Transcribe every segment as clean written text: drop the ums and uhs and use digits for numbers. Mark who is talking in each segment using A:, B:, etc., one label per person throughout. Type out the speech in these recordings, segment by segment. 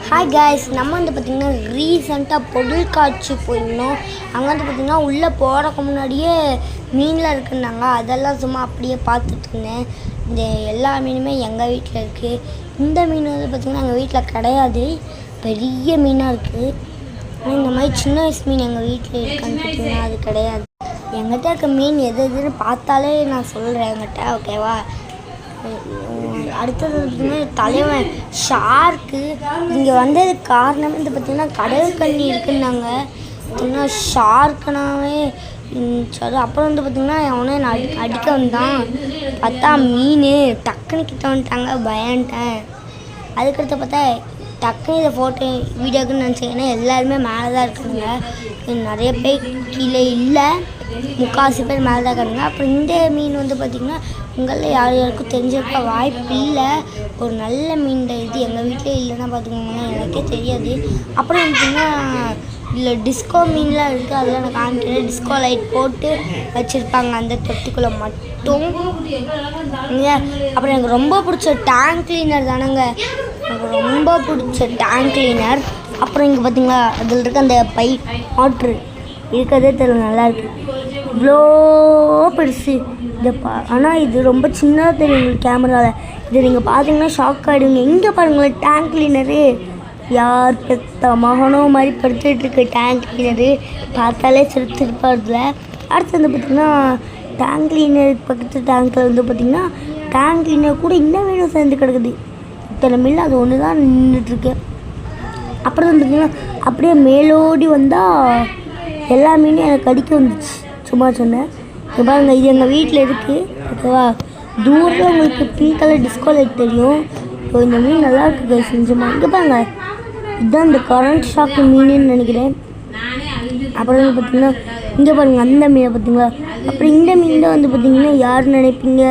A: Hi guys, நம்ம வந்து பார்த்திங்கன்னா ரீசெண்டாக பொருட்காட்சி போயிருந்தோம். அங்கே வந்து பார்த்திங்கன்னா உள்ளே போகிறக்கு முன்னாடியே மீன்லாம் இருக்குன்னாங்க. அதெல்லாம் சும்மா அப்படியே பார்த்துட்டு இருந்தேன். இந்த எல்லா மீனுமே எங்கள் வீட்டில் இருக்குது. இந்த மீன் வந்து பார்த்திங்கன்னா எங்கள் வீட்டில் கிடையாது, பெரிய மீனாக இருக்குது. ஆனால் இந்த மாதிரி சின்ன வயசு மீன் எங்கள் வீட்டில் இருக்கான்னு பார்த்திங்கன்னா அது கிடையாது. எங்கிட்ட இருக்க மீன் எது எதுன்னு பார்த்தாலே நான் சொல்கிறேன் என்கிட்ட, ஓகேவா? அடுத்தது பார்த்திங்கன்னா தலைவன் ஷார்க்கு இங்கே வந்ததுக்கு காரணம் வந்து பார்த்திங்கன்னா கடல் கன்னி இருக்குன்னாங்க. பார்த்திங்கன்னா ஷார்க்குனாவே சரி. அப்புறம் வந்து பார்த்திங்கன்னா அவனே அடிக்க வந்தான். பார்த்தா மீன் டக்குன்னு கிட்ட வந்துட்டாங்க, பயன்ட்டேன். அதுக்கடுத்து பார்த்தா டக்குன்னு இதை ஃபோட்டோ வீடியோக்குன்னு நினச்சேன். ஏன்னா எல்லாருமே மேலே தான் இருக்காங்க, நிறைய பேர் கீழே இல்லை, முக்கால்வாசி பேர் மேலே தான் இருக்காங்க. அப்புறம் இந்த மீன் வந்து பார்த்திங்கன்னா உங்களில் யாருக்கும் தெரிஞ்சிருக்க வாய்ப்பு இல்லை. ஒரு நல்ல மீன் இது எங்கள் வீட்டிலே இல்லைன்னா பார்த்துக்கோங்கன்னா எனக்கே தெரியாது. அப்புறம் பார்த்திங்கன்னா இல்லை டிஸ்கோ மீன்லாம் இருக்குது, அதெல்லாம் நான் காமிக்கிறேன். டிஸ்கோ லைட் போட்டு வச்சுருப்பாங்க அந்த தொட்டிக்குள்ளே மட்டும். அப்புறம் எனக்கு ரொம்ப பிடிச்ச டேங்க் கிளீனர் தானேங்க, எனக்கு ரொம்ப பிடிச்ச டேங்க் கிளீனர். அப்புறம் இங்கே பார்த்திங்களா அதில் இருக்க அந்த பைப் வாட்ரு இருக்கிறதே தெரியல, நல்லாயிருக்கு. இவ்வளோ பெருசு இதை ஆனால் இது ரொம்ப சின்னதாக தெரியும் உங்களுக்கு கேமராவில். இதை நீங்கள் பார்த்தீங்கன்னா ஷாக் ஆகிடுவீங்க. இங்கே பாருங்களேன், டேங்க் கிளீனரு யார் பெத்த மகனோ மாதிரி படுத்துட்டு இருக்கு. டேங்க் கிளீனரு பார்த்தாலே சிரிச்சிருப்பார்ல. அடுத்து வந்து பார்த்திங்கன்னா டேங்க் கிளீனர் பக்கத்து டேங்க்கில் வந்து பார்த்திங்கன்னா டேங்க் கிளீனர் கூட இன்னும் மீனும் சேர்ந்து கிடக்குது. இத்தனை மீன் அது ஒன்று தான் நின்றுட்டுருக்கு. அப்புறம் வந்து பார்த்திங்கன்னா அப்படியே மேலோடி வந்தால் எல்லா மீனும் எனக்கு கடிக்க வந்துச்சு, சும்மா சொன்னேன். இப்போ பாருங்கள், இது எங்கள் வீட்டில் இருக்குது, ஓகேவா? தூரில் உங்களுக்கு பிங்க் கலர் டிஸ்கோ லைட் தெரியும். இப்போ இந்த மீன் நல்லா இருக்குது செஞ்சுமா. இங்கே பாருங்க, இதுதான் இந்த கரண்ட் ஷாக்கு மீனுன்னு நினைக்கிறேன். அப்புறம் வந்து பார்த்திங்கன்னா இங்கே பாருங்கள் அந்த மீனை பார்த்தீங்களா. அப்புறம் இந்த மீன் தான் வந்து பார்த்திங்கன்னா யார் நினைப்பீங்க,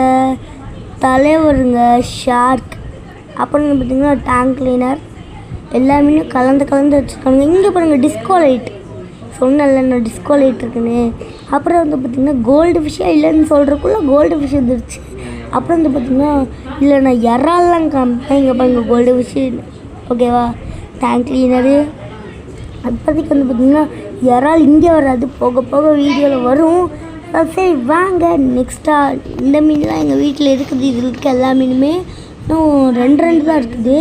A: தலைவருங்க, ஷார்க். அப்புறம் வந்து பார்த்திங்கன்னா டேங்க் கிளீனர், எல்லா மீனும் கலந்து வச்சுருக்காங்க. இங்கே பாருங்கள் டிஸ்கோ லைட், சொன்னல நான் டிஸ்கோ லைட் இருக்குன்னு. அப்புறம் வந்து பார்த்திங்கன்னா கோல்டு ஃபிஷ்ஷாக இல்லைன்னு சொல்கிறக்குள்ளே கோல்டு ஃபிஷ் வந்துருச்சு. அப்புறம் வந்து பார்த்திங்கன்னா இல்லை நான் இறால்லாம் காமிப்பேன். இங்கே பாருங்கள் கோல்டு ஃபிஷ்ஷு, ஓகேவா? Tank cleaner. அப்போதைக்கு வந்து பார்த்திங்கன்னா இறால் இங்கே வராது, போக போக வீடியோவில் வரும். சரி வாங்க நெக்ஸ்ட்டாக இந்த மீன்லாம் எங்கள் வீட்டில் இருக்குது. இதில் இருக்க எல்லா மீனுமே இன்னும் ரெண்டு தான் இருக்குது.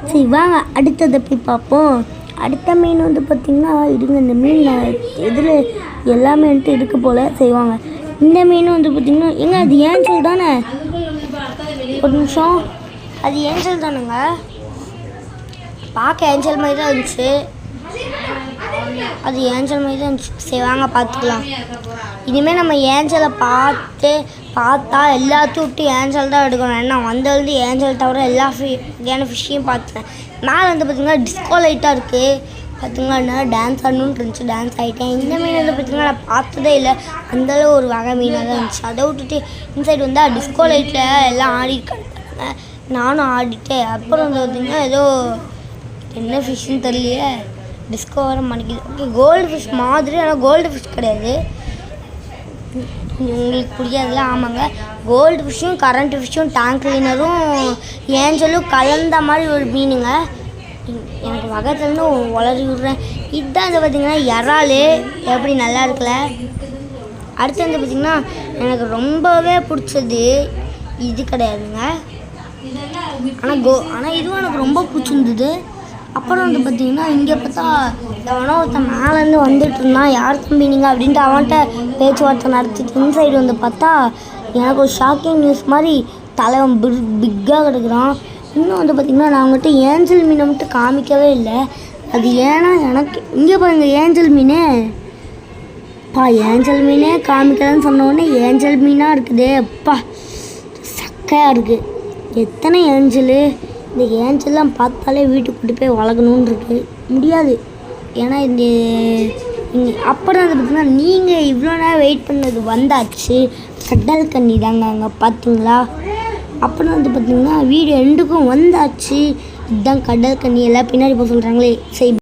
A: சரி வாங்க அடுத்ததை போய் பார்ப்போம். அடுத்த மீன் வந்து பார்த்திங்கன்னா இருங்க, இந்த மீன் இதில் எல்லாமே வந்துட்டு இருக்கு போல். செய்வாங்க இந்த மீனும் வந்து பார்த்திங்கன்னா எங்க அது ஏஞ்சல் தானே, ஒரு நிமிஷம், அது ஏஞ்சல் தானேங்க, பார்க்க ஏஞ்சல் மாதிரி தான் இருந்துச்சு. அது ஏஞ்சல் மாதிரி தான் இருந்துச்சு. சரி வாங்க பார்த்துக்கலாம். இனிமேல் நம்ம ஏஞ்சலை பார்த்தா எல்லாத்தையும் விட்டு ஏஞ்சல் தான் எடுக்கணும். ஏன்னா வந்தது ஏஞ்சல் தவிர எல்லா வகையான ஃபிஷ்ஷையும் பார்த்துட்டேன். மேலே வந்து பார்த்திங்கன்னா டிஸ்கோ லைட்டாக இருக்குது. பார்த்திங்கன்னா என்னால் டான்ஸ் ஆடணுன்னு இருந்துச்சு, டான்ஸ் ஆகிட்டேன். இந்த மீன் வந்து பார்த்திங்கன்னா நான் பார்த்ததே இல்லை, அந்தளவு ஒரு வகை மீனாக தான் இருந்துச்சு. அதை விட்டுட்டு இன்சைடு வந்தால் டிஸ்கோ லைட்டில் எல்லாம் ஆடிருக்காங்க, நானும் ஆடிட்டேன். அப்புறம் வந்து பார்த்திங்கன்னா ஏதோ என்ன ஃபிஷ்ஷுன்னு தெரியலையே, டிஸ்கோ வர மாட்டேங்குது. ஓகே கோல்டு ஃபிஷ் மாதிரி, ஆனால் கோல்டு ஃபிஷ் கிடையாது. உங்களுக்கு புரியாதுல, ஆமாங்க, கோல்டு ஃபிஷ்ஷும் கரண்ட் ஃபிஷ்ஷும் டேங்க் கிளீனரும் ஏஞ்சலும் கலந்த மாதிரி ஒரு மீனுங்க. எனக்கு வகத்துலேருந்து வளரி விட்றேன். இதுதான் வந்து பார்த்திங்கன்னா இறால், எப்படி நல்லா இருக்குல்ல. அடுத்து வந்து பார்த்திங்கன்னா எனக்கு ரொம்பவே பிடிச்சது இது கிடையாதுங்க, ஆனால் இதுவும் எனக்கு ரொம்ப பிடிச்சிருந்தது. அப்புறம் வந்து பார்த்திங்கன்னா இங்கே பார்த்தா எவனோ ஒருத்தன் மேலேருந்து வந்துட்டு இருந்தான், யார் தம்பி நீங்கள் அப்படின்ட்டு அவன்கிட்ட பேச்சுவார்த்தை நடத்திட்டு இன்சைடு வந்து பார்த்தா எனக்கு ஒரு ஷாக்கிங் நியூஸ் மாதிரி தலைவன் பிக்காக கிடக்குறான். இன்னும் வந்து பார்த்திங்கன்னா நான் அவங்ககிட்ட ஏஞ்சல் மீனை மட்டும் காமிக்கவே இல்லை. அது ஏன்னா எனக்கு இங்கே பாருங்க ஏஞ்சல் மீனே ஏஞ்சல் மீனே காமிக்கலன்னு சொன்னோடனே ஏஞ்சல் மீனாக இருக்குதே, அப்பா சக்கையாக இருக்குது. எத்தனை ஏஞ்சலு, இந்த ஏஞ்சல்லாம் பார்த்தாலே வீட்டுக்கு கூட்டி போய் வளர்க்கணுன்னு இருக்குது, முடியாது. ஏன்னா இந்த அப்புறம் வந்து பார்த்திங்கன்னா நீங்கள் இவ்வளோ நேரம் வெயிட் பண்ணது வந்தாச்சு, கடல் கன்னி தாங்க அங்கே பார்த்தீங்களா. அப்புறம் வந்து பார்த்திங்கன்னா வீடியோ எண்டுக்கும் வந்தாச்சு. இதுதான் கடல் கன்னி, எல்லாம் பின்னாடி போக சொல்கிறாங்களே. சரி